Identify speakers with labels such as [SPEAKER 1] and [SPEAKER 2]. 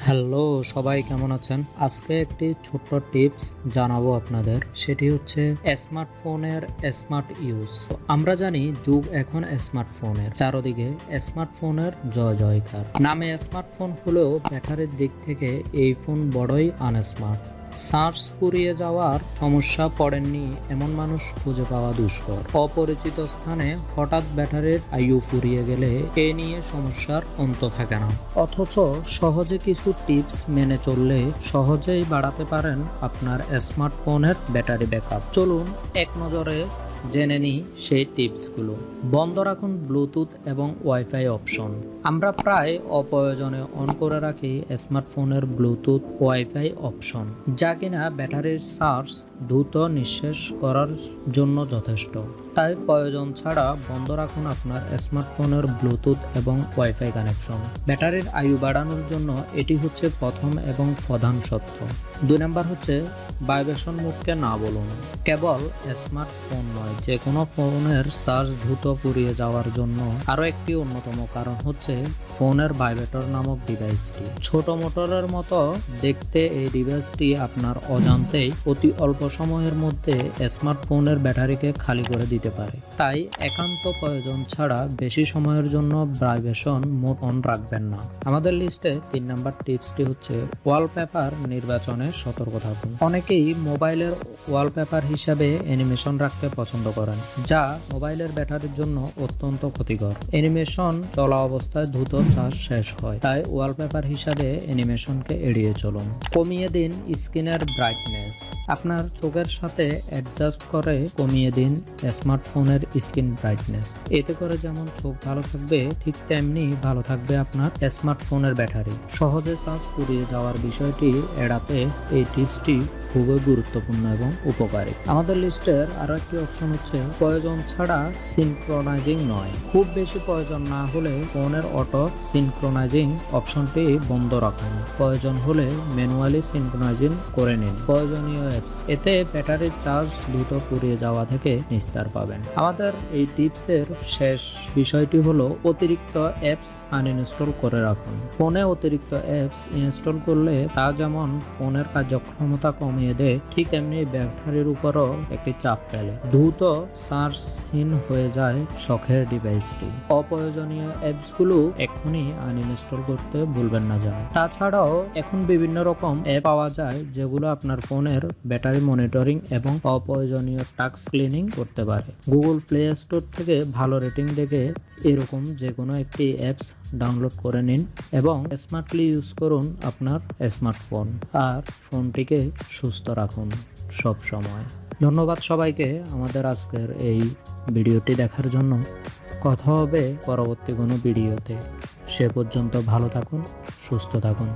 [SPEAKER 1] Hello সবাই কেমন আছেন? আজকে একটি ছোট্ট টিপস জানাবো আপনাদের, সেটি হচ্ছে স্মার্টফোনের স্মার্ট ইউজ। আমরা জানি যুগ এখন স্মার্টফোনের, চারদিকে স্মার্টফোনের জয়জয়কার। নামে স্মার্টফোন হলেও ব্যাটারির দিক থেকে এই ফোন বড়ই আনস্মার্ট। চার্জ ফুরিয়ে যাওয়ার সমস্যা পড়েননি এমন মানুষ খুঁজে পাওয়া দুষ্কর। অপরিচিত স্থানে হঠাৎ ব্যাটারির আয়ু ফুরিয়ে গেলে এ নিয়ে সমস্যার অন্ত থাকে না। অথচ সহজে কিছু টিপস মেনে চললে সহজেই বাড়াতে পারেন আপনার স্মার্টফোনের ব্যাটারি ব্যাকআপ। চলুন এক নজরে জেনে নিই সেই টিপসগুলো। বন্ধ রাখুন ব্লুটুথ এবং ওয়াইফাই অপশন। আমরা প্রায় অপ্রয়োজনে অন করে রাখি স্মার্টফোনের ব্লুটুথ ওয়াইফাই অপশন, যা কিনা ব্যাটারির চার্জ দ্রুত নিঃশেষ করার জন্য যথেষ্ট। তাই প্রয়োজন ছাড়া বন্ধ রাখুন আপনার স্মার্টফোনের ব্লুটুথ এবং ওয়াইফাই কানেকশন। ব্যাটারির আয়ু বাড়ানোর জন্য এটি হচ্ছে প্রথম এবং প্রধান সত্য। 2 নাম্বার হচ্ছে ভাইব্রেশন মোডকে না বলুন। কেবল স্মার্টফোন নয়, যে কোনো ফোনের চার্জ দ্রুত ফুরিয়ে যাওয়ার জন্য আরও একটি অন্যতম কারণ হচ্ছে ফোনের ভাইব্রেটর নামক ডিভাইসটি। ছোট মোটরের মতো দেখতে এই ডিভাইসটি আপনার অজান্তেই অতি অল্প সময়ের মধ্যে স্মার্টফোনের ব্যাটারিকে খালি করে দিতে পারে। তাই একান্ত প্রয়োজন ছাড়া বেশি সময়ের জন্য ভাইব্রেশন মোড অন রাখবেন না। আমাদের লিস্টে 3 নাম্বার টিপসটি হচ্ছে ওয়ালপেপার নির্বাচনে সতর্ক থাকুন। অনেকেই মোবাইলের ওয়ালপেপার হিসাবে অ্যানিমেশন রাখতে পছন্দ করেন, যা মোবাইলের ব্যাটারির জন্য অত্যন্ত ক্ষতিকর। অ্যানিমেশন চলা অবস্থায় দ্রুত চার্জ শেষ হয়, তাই ওয়ালপেপার হিসাবে অ্যানিমেশনকে এড়িয়ে চলুন। কমিয়ে দিন স্ক্রিনের ব্রাইটনেস। আপনার চোখের সাথে অ্যাডজাস্ট করে কমিয়ে দিন স্মার্টফোনের স্ক্রিন ব্রাইটনেস। এতে করে যেমন চোখ ভালো থাকবে, ঠিক তেমনি ভালো থাকবে আপনার স্মার্টফোনের ব্যাটারি। সহজে চার্জ ফুরিয়ে যাওয়ার বিষয়টি এড়াতে এই টিপসটি খুবই গুরুত্বপূর্ণ এবং উপকারী। আমাদের লিস্টের আরো একটি অপশন হচ্ছে প্রয়োজন ছাড়া সিনক্রোনাইজিং নয়। খুব বেশি প্রয়োজন না হলে ফোনের অটো সিনক্রোনাইজিং অপশনটি বন্ধ রাখুন। প্রয়োজন হলে ম্যানুয়ালি সিনক্রোনাইজিং করে নিন প্রয়োজনীয় অ্যাপস। এতে ব্যাটারির চার্জ দ্রুত ফুরিয়ে যাওয়া থেকে নিস্তার পাবেন। আমাদের এই টিপসের শেষ বিষয়টি হলো অতিরিক্ত অ্যাপস আনইনস্টল করে রাখুন। ফোনে অতিরিক্ত অ্যাপস ইনস্টল করলে তা যেমন ফোনের কার্যক্ষমতা কমিয়ে দেয়, ঠিক তেমনি ব্যাটারির উপরও একটি চাপ ফেলে। দ্রুত চার্জহীন হয়ে যায় শখের ডিভাইসটি। অপ্রয়োজনীয় অ্যাপসগুলো এখনই আনইনস্টল করতে ভুলবেন না যেন। তাছাড়াও এখন বিভিন্ন রকম অ্যাপ পাওয়া যায় যেগুলো আপনার ফোনের ব্যাটারি মনিটরিং এবং অপ্রয়োজনীয় টাস্ক ক্লিনিং করতে পারে। গুগল প্লে স্টোর থেকে ভালো রেটিং দেখে এরকম যে কোনো একটি অ্যাপস ডাউনলোড করে নিন এবং স্মার্টলি ইউজ করুন আপনার স্মার্টফোন, আর ফোনটিকে সুস্থ রাখুন সব সময়। ধন্যবাদ সবাইকে আমাদের আজকের এই ভিডিওটি দেখার জন্য। কথা হবে পরবর্তী কোনো ভিডিওতে। সে পর্যন্ত ভালো থাকুন, সুস্থ থাকুন।